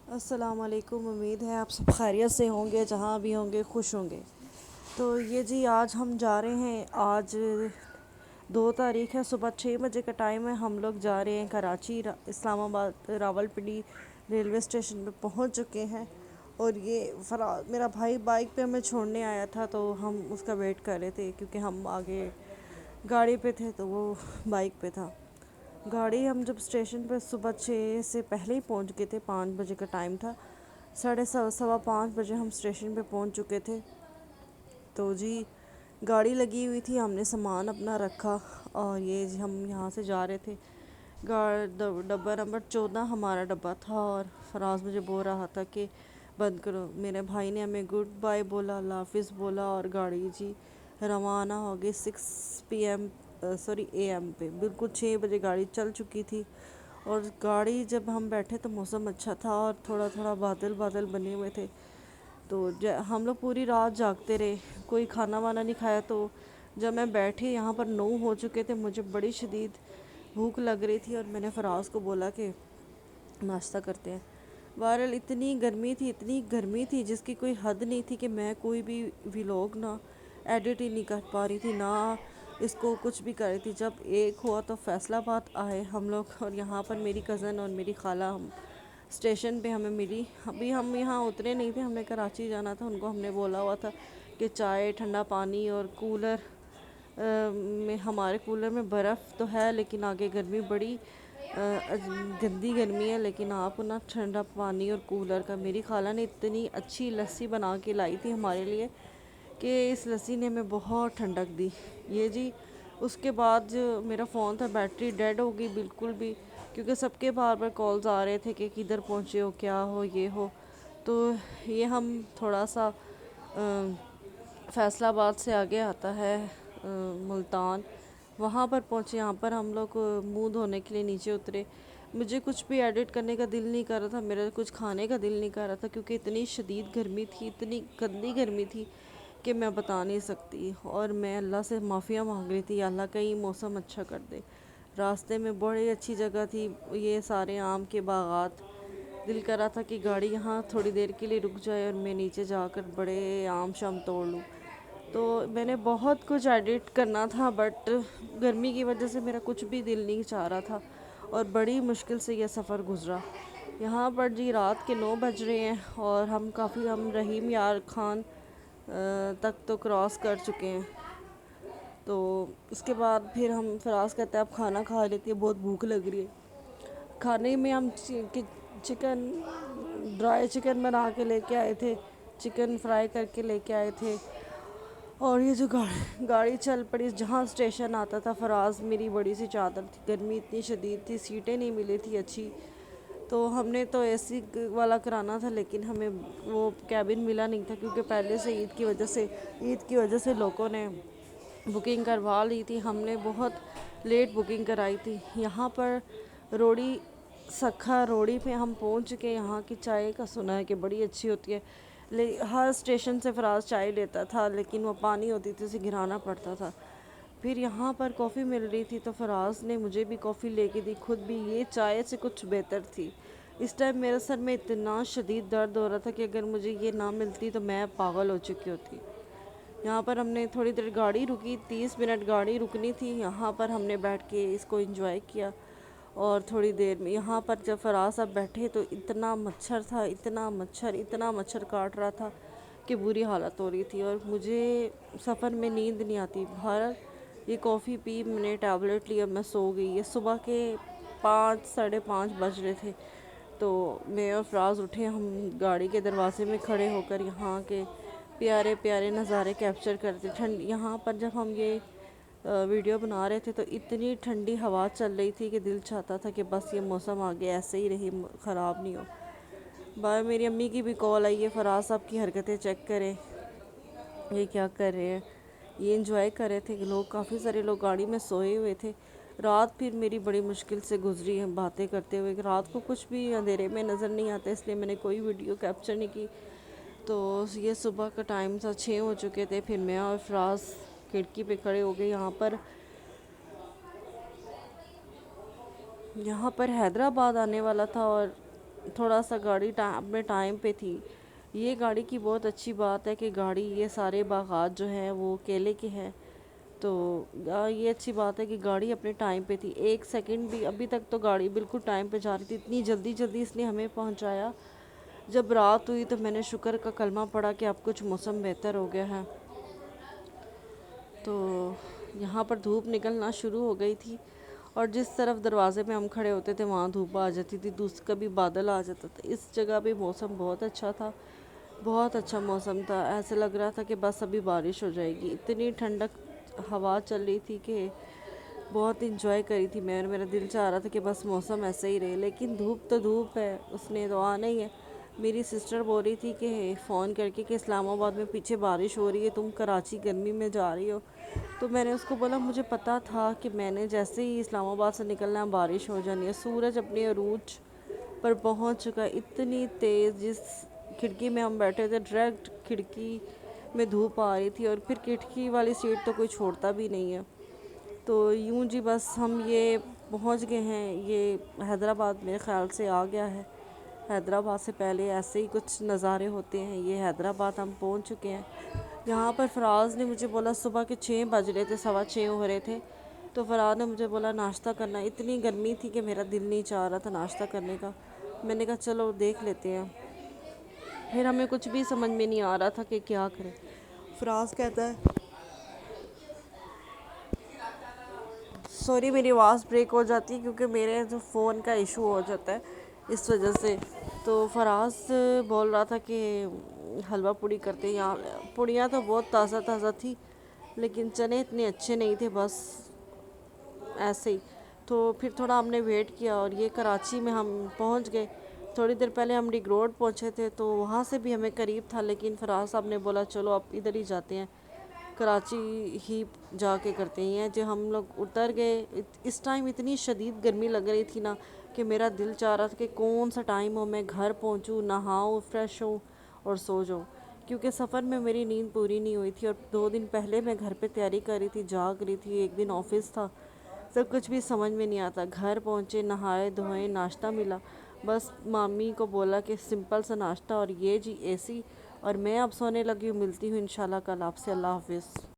السلام علیکم، امید ہے آپ سب خیریت سے ہوں گے، جہاں بھی ہوں گے خوش ہوں گے۔ تو یہ جی آج ہم جا رہے ہیں، آج 2 تاریخ ہے، صبح 6 بجے کا ٹائم ہے، ہم لوگ جا رہے ہیں کراچی اسلام آباد راول پنڈی ریلوے اسٹیشن پہ پہنچ چکے ہیں۔ اور یہ میرا بھائی بائک پہ ہمیں چھوڑنے آیا تھا، تو ہم اس کا ویٹ کر رہے تھے کیونکہ ہم آگے گاڑی پہ تھے تو وہ بائک پہ تھا۔ گاڑی ہم جب اسٹیشن پہ صبح 6 سے پہلے ہی پہنچ گئے تھے، 5 بجے کا ٹائم تھا، 4:15 ہم اسٹیشن پہ پہنچ چکے تھے۔ تو جی گاڑی لگی ہوئی تھی، ہم نے سامان اپنا رکھا اور یہ جی ہم یہاں سے جا رہے تھے۔ ڈبہ نمبر 14 ہمارا ڈبہ تھا اور فراز مجھے بول رہا تھا کہ بند کرو۔ میرے بھائی نے ہمیں گڈ بائی بولا، اللہ حافظ بولا اور گاڑی جی روانہ ہو گئی 6 اے ایم پہ، بالکل 6 بجے گاڑی چل چکی تھی۔ اور گاڑی جب ہم بیٹھے تو موسم اچھا تھا اور تھوڑا تھوڑا بادل بادل بنے ہوئے تھے، تو ہم لوگ پوری رات جاگتے رہے، کوئی کھانا وانا نہیں کھایا۔ تو جب میں بیٹھی یہاں پر 9 ہو چکے تھے، مجھے بڑی شدید بھوک لگ رہی تھی اور میں نے فراز کو بولا کہ ناشتہ کرتے ہیں۔ بہرحال اتنی گرمی تھی جس کی کوئی حد نہیں تھی کہ میں کوئی بھی ولاگ نہ ایڈٹ ہی نہیں کر پا رہی تھی، نہ اس کو کچھ بھی کر رہی تھی۔ جب ایک ہوا تو فیصل آباد آئے ہم لوگ، اور یہاں پر میری کزن اور میری خالہ ہم اسٹیشن پہ ہمیں ملی۔ ابھی ہم یہاں اترے نہیں تھے، ہمیں کراچی جانا تھا، ان کو ہم نے بولا ہوا تھا کہ چائے، ٹھنڈا پانی اور کولر میں، ہمارے کولر میں برف تو ہے لیکن آگے گرمی بڑی گندی گرمی ہے، لیکن آپ نا ٹھنڈا پانی اور کولر کا۔ میری خالہ نے اتنی اچھی لسی بنا کے لائی تھی ہمارے لیے کہ اس لسی نے ہمیں بہت ٹھنڈک دی۔ یہ جی اس کے بعد جو میرا فون تھا، بیٹری ڈیڈ ہو گئی بالکل بھی، کیونکہ سب کے بار بار کالز آ رہے تھے کہ کدھر پہنچے ہو، کیا ہو، یہ ہو۔ تو یہ ہم تھوڑا سا فیصل آباد سے آگے آتا ہے ملتان، وہاں پر پہنچے۔ یہاں پر ہم لوگ منہ دھونے کے لیے نیچے اترے۔ مجھے کچھ بھی ایڈٹ کرنے کا دل نہیں کر رہا تھا، میرا کچھ کھانے کا دل نہیں کر رہا تھا، کیونکہ اتنی شدید گرمی تھی، اتنی گندی گرمی تھی کہ میں بتا نہیں سکتی۔ اور میں اللہ سے معافیاں مانگ رہی تھی، یا اللہ کہیں موسم اچھا کر دے۔ راستے میں بڑی اچھی جگہ تھی، یہ سارے آم کے باغات، دل کر رہا تھا کہ گاڑی یہاں تھوڑی دیر کے لیے رک جائے اور میں نیچے جا کر بڑے آم شام توڑ لوں۔ تو میں نے بہت کچھ ایڈٹ کرنا تھا، بٹ گرمی کی وجہ سے میرا کچھ بھی دل نہیں چاہ رہا تھا اور بڑی مشکل سے یہ سفر گزرا۔ یہاں پر جی رات کے 9 بج رہے ہیں اور ہم رحیم یار خان تک تو کراس کر چکے ہیں۔ تو اس کے بعد پھر ہم فراز کہتے ہیں اب کھانا کھا لیتے ہیں، بہت بھوک لگ رہی ہے۔ کھانے میں ہم چکن ڈرائی چکن بنا کے لے کے آئے تھے، چکن فرائی کر کے لے کے آئے تھے۔ اور یہ جو گاڑی چل پڑی، جہاں اسٹیشن آتا تھا، فراز میری بڑی سی چادر تھی، گرمی اتنی شدید تھی، سیٹیں نہیں ملی تھی اچھی، تو ہم نے تو اے سی والا کرانا تھا لیکن ہمیں وہ کیبن ملا نہیں تھا، کیونکہ پہلے سے عید کی وجہ سے لوگوں نے بکنگ کروا لی تھی، ہم نے بہت لیٹ بکنگ کرائی تھی۔ یہاں پر روڑی سکھا روڑی پہ ہم پہنچ چکے۔ یہاں کی چائے کا سنا ہے کہ بڑی اچھی ہوتی ہے، ہر اسٹیشن سے فراز چائے لیتا تھا لیکن وہ پانی ہوتی تھی، اسے گرانا پڑتا تھا۔ پھر یہاں پر کافی مل رہی تھی تو فراز نے مجھے بھی کافی لے کے دی، خود بھی یہ چائے سے کچھ بہتر تھی۔ اس ٹائم میرے سر میں اتنا شدید درد ہو رہا تھا کہ اگر مجھے یہ نہ ملتی تو میں پاگل ہو چکی ہوتی۔ یہاں پر ہم نے تھوڑی دیر گاڑی رکی، 30 منٹ گاڑی رکنی تھی، یہاں پر ہم نے بیٹھ کے اس کو انجوائے کیا۔ اور تھوڑی دیر میں یہاں پر جب فراز صاحب بیٹھے تو اتنا مچھر تھا، اتنا مچھر کاٹ رہا تھا کہ بری حالت ہو رہی تھی، اور مجھے سفر میں نیند نہیں آتی۔ بہرحال یہ کافی پی، میں نے ٹیبلٹ لیا، میں سو گئی۔ یہ صبح کے 5 ساڑھے 5 بج رہے تھے تو میں اور فراز اٹھے، ہم گاڑی کے دروازے میں کھڑے ہو کر یہاں کے پیارے پیارے نظارے کیپچر کرتے۔ یہاں پر جب ہم یہ ویڈیو بنا رہے تھے تو اتنی ٹھنڈی ہوا چل رہی تھی کہ دل چاہتا تھا کہ بس یہ موسم آگے ایسے ہی رہی، خراب نہیں ہو۔ میری امی کی بھی کال آئی ہے، فراز صاحب کی حرکتیں چیک کریں، یہ کیا کر رہے ہیں۔ یہ انجوائے کر رہے تھے کہ کافی سارے لوگ گاڑی میں سوئے ہوئے تھے۔ رات پھر میری بڑی مشکل سے گزری ہے باتیں کرتے ہوئے، رات کو کچھ بھی اندھیرے میں نظر نہیں آتا، اس لیے میں نے کوئی ویڈیو کیپچر نہیں کی۔ تو یہ صبح کا ٹائم تھا، 6 ہو چکے تھے، پھر میں اور فراز کھڑکی پہ کھڑے ہو گئے۔ یہاں پر حیدرآباد آنے والا تھا اور تھوڑا سا گاڑی اپنے ٹائم پہ تھی. یہ گاڑی کی بہت اچھی بات ہے کہ گاڑی یہ سارے باغات جو ہیں وہ کیلے کے ہیں. تو یہ اچھی بات ہے کہ گاڑی اپنے ٹائم پہ تھی. 1 سیکنڈ بھی ابھی تک تو گاڑی بالکل ٹائم پہ جا رہی تھی. اتنی جلدی جلدی اس نے ہمیں پہنچایا. جب رات ہوئی تو میں نے شکر کا کلمہ پڑھا کہ اب کچھ موسم بہتر ہو گیا ہے. تو یہاں پر دھوپ نکلنا شروع ہو گئی تھی اور جس طرف دروازے پہ ہم کھڑے ہوتے تھے وہاں دھوپ آ جاتی تھی. کبھی بادل آ جاتا تھا. اس جگہ پہ موسم بہت اچھا تھا. بہت اچھا موسم تھا. ایسے لگ رہا تھا کہ بس ابھی بارش ہو جائے گی. اتنی ٹھنڈک ہوا چل رہی تھی کہ بہت انجوائے کری تھی میں. اور میرا دل چاہ رہا تھا کہ بس موسم ایسے ہی رہے. لیکن دھوپ تو دھوپ ہے, اس نے تو آنا ہی ہے. میری سسٹر بول رہی تھی کہ فون کر کے کہ اسلام آباد میں پیچھے بارش ہو رہی ہے, تم کراچی گرمی میں جا رہی ہو. تو میں نے اس کو بولا مجھے پتا تھا کہ میں نے جیسے ہی اسلام آباد سے نکلنا ہے بارش ہو جانی ہے. سورج اپنے عروج پر پہنچ چکا. اتنی تیز, جس کھڑکی میں ہم بیٹھے تھے ڈائریکٹ کھڑکی میں دھوپ آ رہی تھی. اور پھر کھڑکی والی سیٹ تو کوئی چھوڑتا بھی نہیں ہے. تو یوں جی بس ہم یہ پہنچ گئے ہیں. یہ حیدرآباد میرے خیال سے آ گیا ہے. حیدرآباد سے پہلے ایسے ہی کچھ نظارے ہوتے ہیں. یہ حیدرآباد ہم پہنچ چکے ہیں. یہاں پر فراز نے مجھے بولا صبح کے 6 بج رہے تھے, 6:15 ہو رہے تھے. تو فراز نے مجھے بولا ناشتہ کرنا. اتنی گرمی تھی کہ میرا دل نہیں چاہ رہا تھا ناشتہ کرنے کا. میں نے کہا چلو دیکھ لیتے ہیں. پھر ہمیں کچھ بھی سمجھ میں نہیں آ رہا تھا کہ کیا کریں. فراز کہتا ہے سوری میری آواز بریک ہو جاتی ہے کیونکہ میرے جو فون کا ایشو ہو جاتا ہے اس وجہ سے. تو فراز بول رہا تھا کہ حلوہ پوڑی کرتے ہیں. یہاں پوڑیاں تو بہت تازہ تازہ تھی لیکن چنے اتنے اچھے نہیں تھے, بس ایسے ہی. تو پھر تھوڑا ہم نے ویٹ کیا اور یہ کراچی میں ہم پہنچ گئے. تھوڑی دیر پہلے ہم رنگ روڈ پہنچے تھے تو وہاں سے بھی ہمیں قریب تھا, لیکن فراز صاحب نے بولا چلو اب ادھر ہی جاتے ہیں, کراچی ہی جا کے کرتے ہیں. جو ہم لوگ اتر گئے اس ٹائم اتنی شدید گرمی لگ رہی تھی نا کہ میرا دل چاہ رہا تھا کہ کون سا ٹائم ہو میں گھر پہنچوں, نہاؤں, فریش ہوں اور سو جاؤں. کیونکہ سفر میں میری نیند پوری نہیں ہوئی تھی اور 2 دن پہلے میں گھر پہ تیاری کر رہی تھی, جاگ رہی تھی. 1 دن آفس تھا. سب کچھ بھی سمجھ میں نہیں آتا. گھر پہنچے, نہائے دھوئے, ناشتہ ملا. بس مامی کو بولا کہ سمپل سا ناشتہ اور یہ جی اے سی. اور میں اب سونے لگی ہوں. ملتی ہوں انشاءاللہ کل آپ سے. اللہ حافظ.